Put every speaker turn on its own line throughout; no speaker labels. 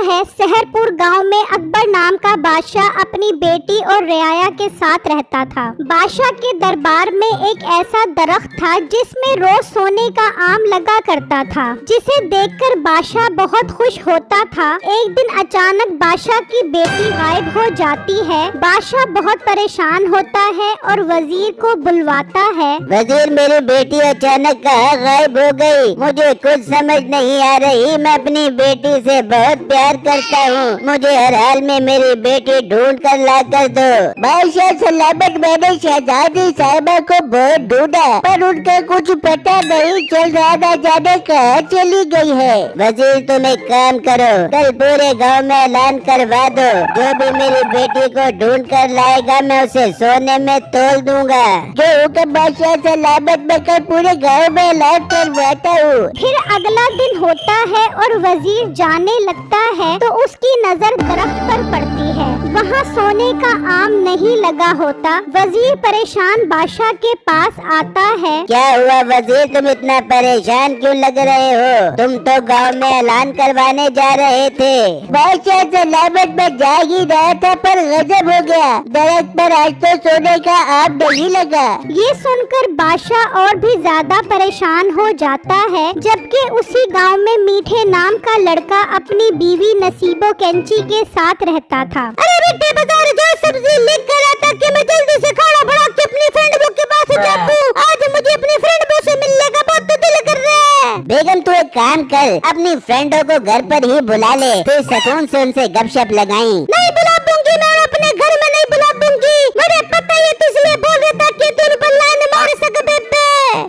है सहरपुर गांव में अकबर नाम का बादशाह अपनी बेटी और रियाया के साथ रहता था। बादशाह के दरबार में एक ऐसा दरख्त था जिसमें रोज सोने का आम लगा करता था, जिसे देखकर बादशाह बहुत खुश होता था। एक दिन अचानक बादशाह की बेटी गायब हो जाती है। बादशाह बहुत परेशान होता है और वजीर को बुलवाता है।
वजीर, मेरी बेटी अचानक कहाँ गायब हो गई? मुझे कुछ समझ नहीं आ रही। मैं अपनी बेटी से बहुत प्यार करता हूँ। मुझे हर हाल में मेरी बेटी ढूंढ कर ला कर दो। बादशाह सलामत, मैंने शहजादी साहिबा को बहुत ढूंढा पर उनका कुछ पता नहीं चल रहा था, जाने कहाँ चली गई है। वजीर, तुम एक काम करो, कल पूरे गांव में ऐलान करवा दो, जो भी मेरी बेटी को ढूंढ कर लाएगा मैं उसे सोने में तोल दूंगा। जो हुक्म बादशाह सलामत, मैं कल पूरे गाँव में ऐलान करवाता हूँ।
फिर अगला दिन होता है और वजीर जाने लगता है तो उसकी नजर दरख्त पर पड़ती है। वहाँ सोने का आम नहीं लगा होता। वजीर परेशान बादशाह के पास आता है।
क्या हुआ वजीर, तुम इतना परेशान क्यों लग रहे हो? तुम तो गांव में ऐलान करवाने जा रहे थे। बादशाह सलामत, में जा ही रहा था पर गजब हो गया, दरख्त पर आज तो सोने का आम नहीं लगा।
ये सुनकर बादशाह और भी ज्यादा परेशान हो जाता है। जबकि उसी गांव में मीठे नाम का लड़का अपनी बीवी नसीबो कैंची के साथ रहता था। अरे बेटे, बाजार जा, सब्जी लेकर आता कि मैं जल्दी से खाना बना के अपनी फ्रेंड बो के पास जाऊं। आज मुझे अपनी फ्रेंड बो से मिलने का बहुत दिल कर रहा है।
बेगम, तू एक काम कर, अपनी फ्रेंडों को घर पर ही बुला ले, फिर सुकून से उनसे गपशप लगाई।
नहीं बुला दूंगी, मैं अपने घर में नहीं बुला दूंगी। मुझे पता है तू इसलिए बोल रहा था कि तू पर लाइन मार सकते थे।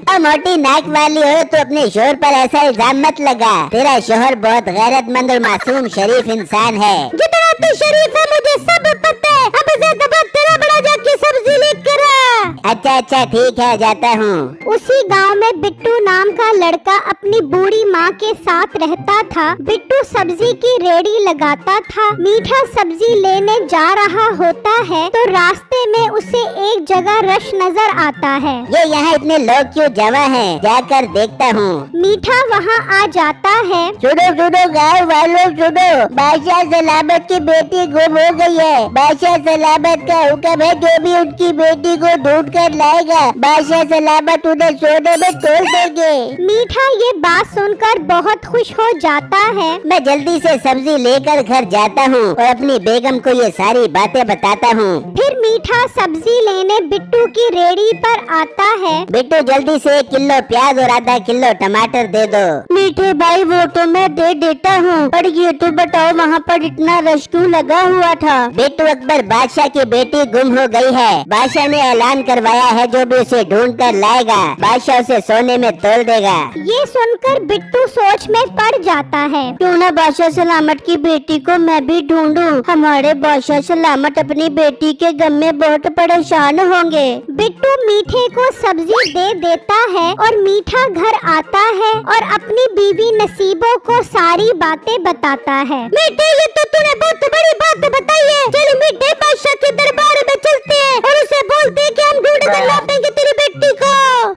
और मोटी नाक वाली हो तो अपने शोहर पर ऐसा इल्जाम मत लगा। तेरा शोहर बहुत गैरतमंद और मासूम शरीफ इंसान है।
जितना तू शरीफ है मुझे सब पता है। अब ज्यादा बात तेरा बड़ा जाके सब्जी लेकर आ।
अच्छा ठीक है, जाता हूँ।
उसी गांव में बिट्टू नाम का लड़का अपनी बूढ़ी माँ के साथ रहता था। बिट्टू सब्जी की रेडी लगाता था। मीठा सब्जी लेने जा रहा होता है तो रास्ते में उसे एक जगह रश नजर आता है।
ये यहाँ इतने लोग क्यों जमा हैं? जाकर देखता हूँ।
मीठा वहाँ आ जाता है।
सुनो गाँव वालों सुनो, बादशाह सलामत की बेटी गुम हो गई है। बादशाह सलामत का हुक्म है, जो भी उनकी बेटी को ढूंढ कर लाएगा बादशाह सलामत उन्हें सोने में तोड़ देंगे।
मीठा ये बात सुनकर बहुत खुश हो जाता है।
मैं जल्दी से सब्जी लेकर घर जाता हूँ और अपनी बेगम को ये सारी बातें बताता हूँ।
फिर मीठा सब्जी लेने बिट्टू की रेडी पर आता है।
बिट्टू, जल्दी से 1 किलो प्याज और आधा किलो टमाटर दे दो।
मीठे भाई, वो तो मैं दे देता हूँ, पर ये तो बताओ वहाँ पर इतना रश क्यों लगा हुआ था?
बिट्टू, अकबर बादशाह की बेटी गुम हो गई है। बादशाह ने ऐलान करवाया है, जो भी उसे ढूंढ कर लाएगा बादशाह उसे सोने में तोल देगा।
ये सुनकर बिट्टू सोच में पड़ जाता है। क्यों न बादशाह सलामत की बेटी को मैं भी ढूंढूं? हमारे बादशाह सलामत अपनी बेटी के गम में बहुत परेशान होंगे। बिट्टू मीठे को सब्जी दे देता है और मीठा घर आता है और अपनी बीवी नसीबो को सारी बातें बताता है। मीठे, ये तो तूने बहुत बड़ी बात बताई है। चल मीठे, बादशाह के दरबार में चलते हैं और उसे बोलते हैं कि हम ढूंढ कर लाएंगे तेरी बेटी को।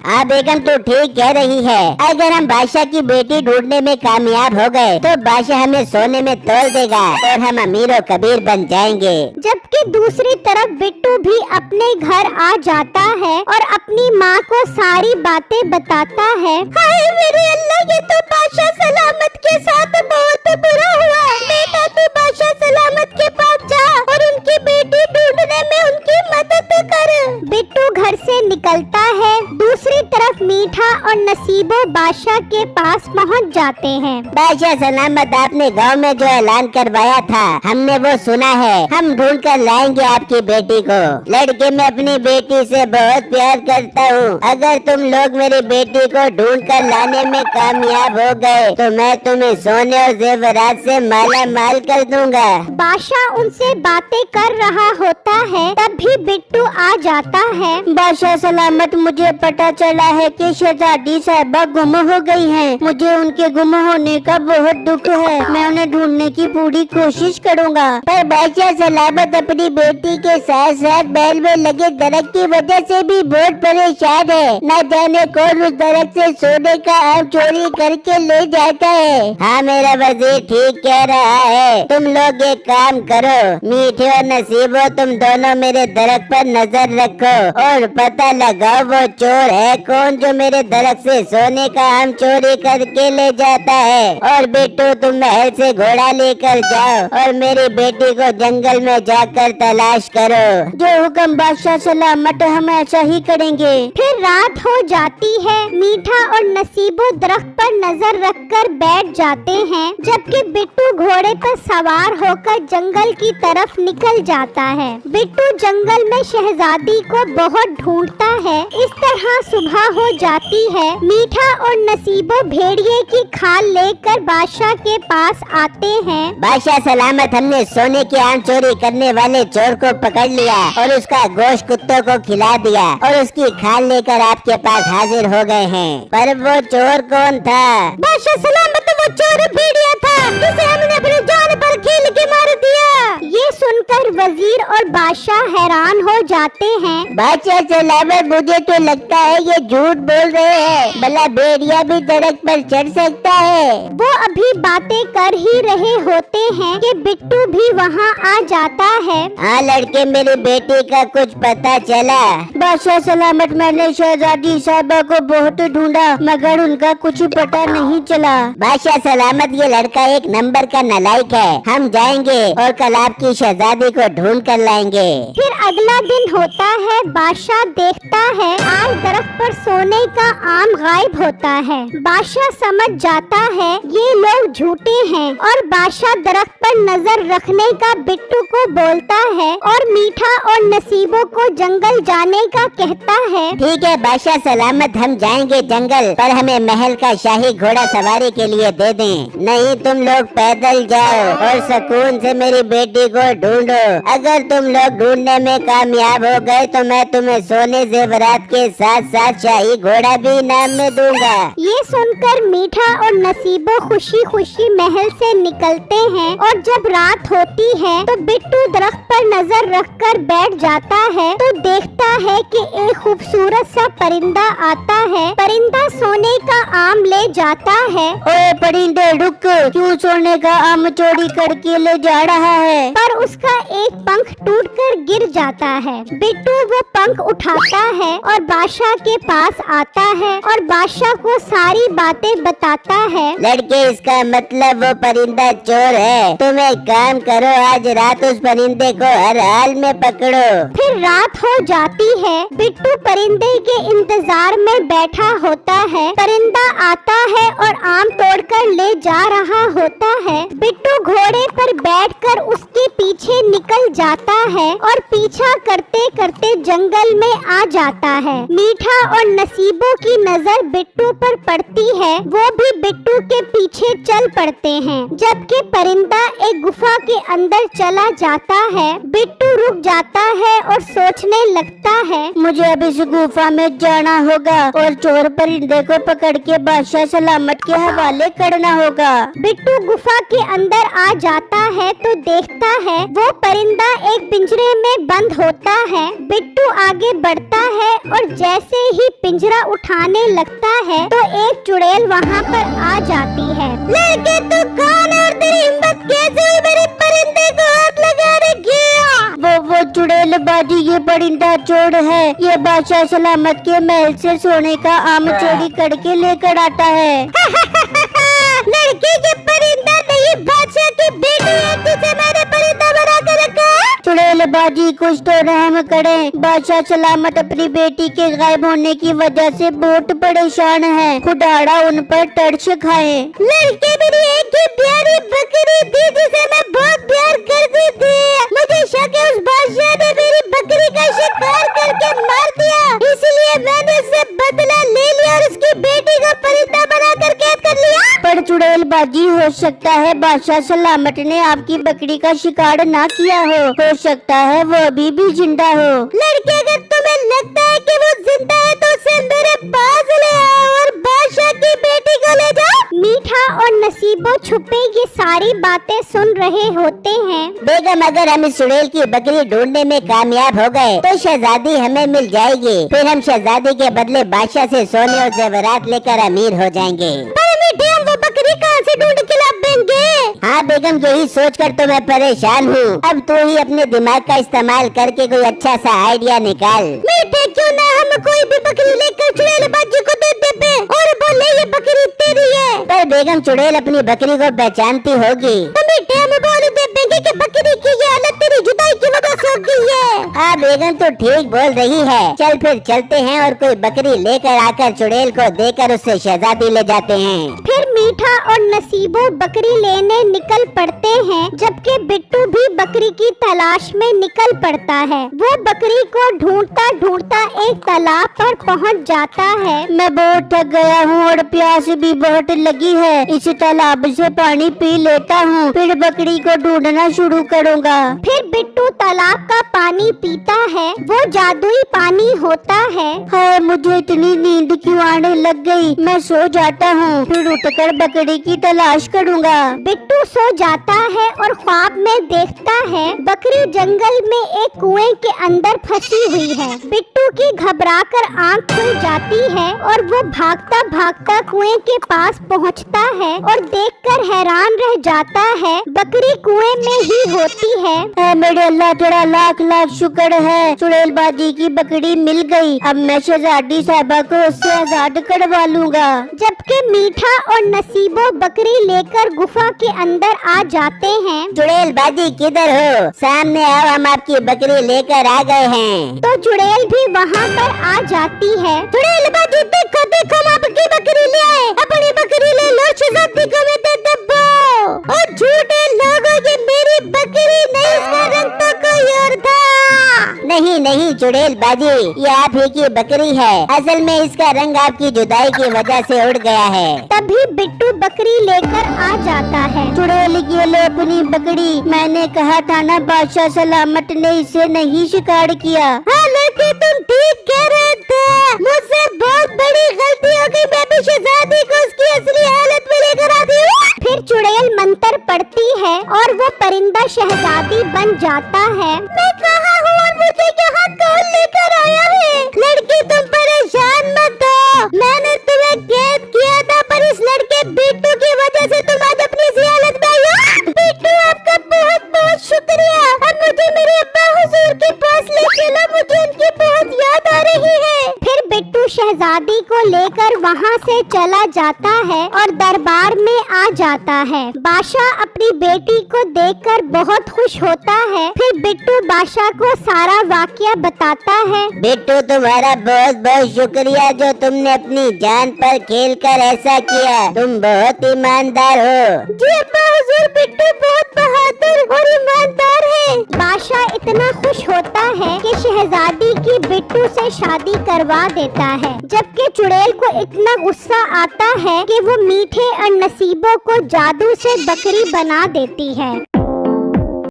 हाँ बेगम, तू ठीक कह रही है। अगर हम बादशाह की बेटी ढूंढने में कामयाब हो गए तो बादशाह हमें सोने में तोल देगा और हम अमीर और कबीर बन जाएंगे।
जबकि दूसरी तरफ बिट्टू भी अपने घर आ जाता है और अपनी माँ को सारी बातें बताता है। हाय मेरे अल्लाह, ये तो बादशाह सलामत के साथ बहुत बुरा हुआ। बेटा, तू बादशाह सलामत के पास जा और उनकी बेटी ढूंढने में उनकी मदद कर। बिट्टू घर से निकलता है। दूसरी तरफ मीठा और नसीबो बादशाह के पास पहुंच जाते हैं।
बादशाह सलामत, आपने गांव में जो ऐलान करवाया था हमने वो सुना है। हम ढूंढ कर लाएंगे आपकी बेटी को। लड़के, मैं अपनी बेटी से बहुत प्यार करता हूँ। अगर तुम लोग मेरी बेटी को ढूंढ कर लाने में कामयाब हो गए तो मैं तुम्हें सोने और जेवरात से माला माल कर दूंगा।
बादशाह उनसे बातें कर रहा होता है, तब भी बिट्टू आ जाता है। बादशाह सलामत, मुझे पता चला है कि शहजादी साहिबा गुम हो गई हैं। मुझे उनके गुम होने का बहुत दुख है। मैं उन्हें ढूंढने की पूरी कोशिश करूँगा।
पर बादशाह सलामत अपनी बेटी के साथ साथ महल में लगे दरख्त की वजह से भी बहुत परेशान है। न जाने कौन उस दरख्त से सोने का आम चोरी करके ले जाता है। हाँ, मेरा वजीर ठीक कह रहा है। तुम लोग एक काम करो, मीठे और नसीबो, तुम दोनों मेरे दरख्त पर नजर रखो और पता लगाओ वो चोर है कौन जो मेरे दरख्त से सोने का आम चोरी करके ले जाता है। और बिट्टू, तुम महल से घोड़ा लेकर जाओ और मेरी बेटी को जंगल में जाकर तलाश करो।
जो हुक्म बादशाह सलामत, हम ऐसा ही करेंगे। फिर रात हो जाती है। मीठा और नसीबो दरख्त पर नजर रखकर बैठ जाते हैं, जबकि बिट्टू घोड़े पर सवार होकर जंगल की तरफ निकल जाता है। बिट्टू जंगल में शहजादी को बहुत ढूंढता है। इस तरह सुबह हो जाती है। मीठा और नसीबो भेड़िए की खाल लेकर बादशाह के पास आते हैं।
बादशाह सलामत, हमने सोने के आम चोरी करने वाले चोर को पकड़ लिया और उसका गोश्त कुत्तों को खिला दिया और उसकी खाल लेकर आपके पास हाजिर हो गए हैं। पर वो चोर कौन था?
बादशाह सलामत, वो चोर भेड़िया था जिसे हमने अपनी जान पर खेल के मार दिया। ये सुनकर वजीर और बादशाह हैरान हो जाते हैं।
बादशाह सलामत, मुझे तो लगता है ये झूठ बोल रहे हैं। भला भेड़िया भी दरख्त पर चढ़ सकता है?
वो अभी बातें कर ही रहे होते हैं कि बिट्टू भी वहाँ आ जाता है।
हाँ लड़के, मेरी बेटी का कुछ पता चला?
बादशाह सलामत, मैंने शहजादी साहिबा को बहुत ढूंढा मगर उनका कुछ पता नहीं चला।
बादशाह सलामत, ये लड़का एक नंबर का नालायक है। हम जाएंगे और कल आपकी शहजादी को ढूंढ कर लाएंगे।
फिर अगला दिन होता है। बादशाह देखता है आज दरख्त पर सोने का आम गायब होता है। बादशाह समझ जाता है ये लोग झूठे हैं और बादशाह दरख्त पर नजर रखने का बिट्टू को बोलता है और मीठा और नसीबों को जंगल जाने का कहता है।
ठीक है बादशाह सलामत, हम जाएंगे जंगल, पर हमें महल का शाही घोड़ा सवारी के लिए दे दें। नहीं, तुम लोग पैदल जाओ और सुकून से मेरी बेटी को ढूंढो। अगर तुम लोग ढूंढने में कामयाब हो गए तो मैं तुम्हें सोने जेवरात के साथ साथ शाही घोड़ा भी इनाम में दूंगा।
ये सुनकर मीठा और नसीबो खुशी खुशी महल से निकलते हैं और जब रात होती है तो बिट्टू दरख्त पर नजर रखकर बैठ जाता है तो देखता है कि एक खूबसूरत सा परिंदा आता है। परिंदा सोने का आम ले जाता है।
ओए परिंदे, रुक, क्यों सोने का आम चोरी करके ले जा रहा है?
पर उसका एक पंख टूटकर गिर जाता है। बिट्टू वो पंख उठाता है और बादशाह के पास आता है और बादशाह को सारी बातें बताता है।
लड़के, इसका मतलब वो परिंदा चोर है। तुम एक काम करो, आज रात उस परिंदे को हर हाल में पकड़ो।
फिर रात हो जाती है। बिट्टू परिंदे के इंतजार में बैठा होता है। परिंदा आता है और आम तोड़कर ले जा रहा होता है। बिट्टू घोड़े पर बैठकर उसके पीछे निकल जाता है और पीछा करते करते जंगल में आ जाता है। मीठा और नसीबों की नजर बिट्टू पर पड़ती है। वो भी बिट्टू के पीछे चल पड़ते हैं। जबकि परिंदा एक गुफा के अंदर चला जाता है। बिट्टू रुक जाता है और सोचने लगता है,
मुझे अब इस गुफा में जाना होगा और चोर परिंदे को पकड़ के बादशाह सलामत के हवाले करना होगा।
बिट्टू गुफा के अंदर आ जाता है तो देखता है वो परिंदा एक पिंजरे में बंद होता है। बिट्टू आगे बढ़ता है और जैसे ही पिंजरा उठाने लगता है तो एक चुड़ैल वहाँ पर आ जाती है।
लड़के, तू कौन है और तेरी हिम्मत कैसे हुई मेरे परिंदे को हाथ लगाने की?
वो चुड़ैल बाजी, ये परिंदा चोर है। ये बादशाह सलामत के महल से सोने का आम चोरी करके लेकर आता है।
लड़के, ये परिंदा नहीं, बादशाह की बेटी है जिसे मैंने परिंदा बना कर रखा है।
चुड़ैल बाजी, कुछ तो रहम करें। बादशाह सलामत अपनी बेटी के गायब होने की वजह से बहुत परेशान है। खुदारा उन पर तरस खाए।
लड़के, मेरी एक ही प्यारी बकरी थी जिसे मैं बहुत प्यार करती थी। मुझे शक है उस बादशाह ने मेरी बकरी का शिकार करके मार दिया, इसलिए मैंने उससे बदला ले लिया और उसकी बेटी को परिंदा बना कर कैद कर लिया।
पर चुड़ैल बाजी, हो सकता है बादशाह सलामत ने आपकी बकरी का शिकार ना किया हो सकता है वो अभी भी जिंदा हो।
लड़के, अगर तुम्हें लगता है कि वो जिंदा है तो उसे मेरे पास ले आओ और बादशाह की बेटी को ले जाओ।
मीठा और नसीबो छुपे ये सारी बातें सुन रहे होते हैं।
बेगम, अगर हम इस चुड़ैल की बकरी ढूंढने में कामयाब हो गए तो शहजादी हमें मिल जाएगी। फिर हम शहजादी के बदले बादशाह से सोने और जेवरात लेकर अमीर हो जाएंगे।
पर मीठे, हम वो बकरी कहाँ से ढूंढ के लाएंगे?
हाँ बेगम, यही सोचकर तो मैं परेशान हूँ। अब तू ही अपने दिमाग का इस्तेमाल करके कोई अच्छा सा आइडिया निकाल।
मीठे, क्यों ना हम कोई भी बकरी लेकर चुड़ैल बाजी को दे दे और बोले ये बकरी तेरी है।
पर बेगम, चुड़ैल अपनी बकरी को पहचानती होगी।
तो मीठे, हम बोल देंगे कि बकरी की ये हालत तेरी जुदाई की वजह से हो गई है।
हाँ बेगम, तो ठीक बोल रही है। चल फिर चलते हैं और कोई बकरी लेकर आकर चुड़ैल को देकर उससे शहजादी ले जाते हैं।
फिर मीठा और नसीबो बकरी लेने निकल पड़ते हैं, जबकि बिट्टू भी बकरी की तलाश में निकल पड़ता है। वो बकरी को ढूंढता ढूंढता एक तालाब पर पहुंच जाता है। मैं बहुत थक गया हूँ और प्यास भी बहुत लगी है। इस तालाब से पानी पी लेता हूँ, फिर बकरी को ढूंढना शुरू करूँगा। फिर बिट्टू तालाब का पानी पीता है। वो जादुई पानी होता है। हाय, मुझे इतनी नींद क्यों आने लग गई? मैं सो जाता हूँ, फिर उठकर बकरी की तलाश करूँगा। बिट्टू सो जाता है और ख्वाब में देखता है बकरी जंगल में एक कुएं के अंदर फंसी हुई है। बिट्टू की घबराकर आंख खुल जाती है और वो भागता भागता कुएं के पास पहुंचता है और देखकर हैरान रह जाता है बकरी कुएं में ही होती है। मेरे अल्लाह, तेरा लाख लाख शुक्र है, चुड़ैल बाजी की बकरी मिल गई। अब मैं शहजादी साहबा को उससे आजाद करवा लूँगा। जबकि मीठा और नसीबो बकरी लेकर गुफा के अंदर आ जाते हैं।
चुड़ैल बाजी किधर हो? सामने आओ, हम आपकी बकरी लेकर आ गए हैं।
तो चुड़ैल भी वहाँ पर आ जाती है। चुड़ैल बाजी, देखो देखो, हम आपकी बकरी ले आए। अपनी बकरी ले लो, शहजादी को मैं दे दबो। और झूठे लोगों, ये मेरी बकरी नहीं, इसका रंग तो कोई और था।
नहीं नहीं चुड़ैल बाजी, ये आप ही की बकरी है। असल में इसका रंग आपकी जुदाई की वजह से उड़ गया है।
तभी बिट्टू बकरी लेकर आ जाता है। चुड़ैल, ये लो अपनी बकरी। मैंने कहा था ना, बादशाह सलामत ने इसे नहीं शिकार किया।
हाँ, लेकिन तुम ठीक कह रहे थे। मुझसे बहुत बड़ी गलती हो गई। मैं भी शहजादी को उसकी असली हालत में लेकर आती हूँ।
फिर चुड़ैल मंत्र पढ़ती है और वो परिंदा शहजादी बन जाता है।
मैं कहाँ हूँ और मुझे यहाँ कौन लेकर आया है? लड़की, तुम परेशान मत हो। मैंने तुम्हें कैद किया था, पर इस लड़के बिट्टू की वजह से तुम आज अपनी इसी हालत में आई हो। बिट्टू, आपका बहुत बहुत शुक्रिया। अब मुझे मेरे अब्बा हुजूर के पास ले चलो, मुझे उनकी बहुत याद आ रही है।
फिर बिट्टू शहजादी को लेकर वहाँ से चला जाता है और दरबार में आ जाता है। बादशाह अपनी बेटी को देखकर बहुत खुश होता है। फिर बिट्टू बादशाह को सारा वाकया बताता है।
बिट्टू, तुम्हारा बहुत बहुत शुक्रिया जो तुमने अपनी जान पर खेलकर ऐसा किया। तुम बहुत ईमानदार हो।
जी अब्बा हुजूर, बिट्टू बहुत बहादुर और ईमानदार है। बादशाह इतना खुश होता है कि शहजादी की बिट्टू से शादी करवा देता है। जबकि चुड़ैल को इतना गुस्सा आता है कि वो मीठे और नसीबों को जादू से बकरी बना देती है।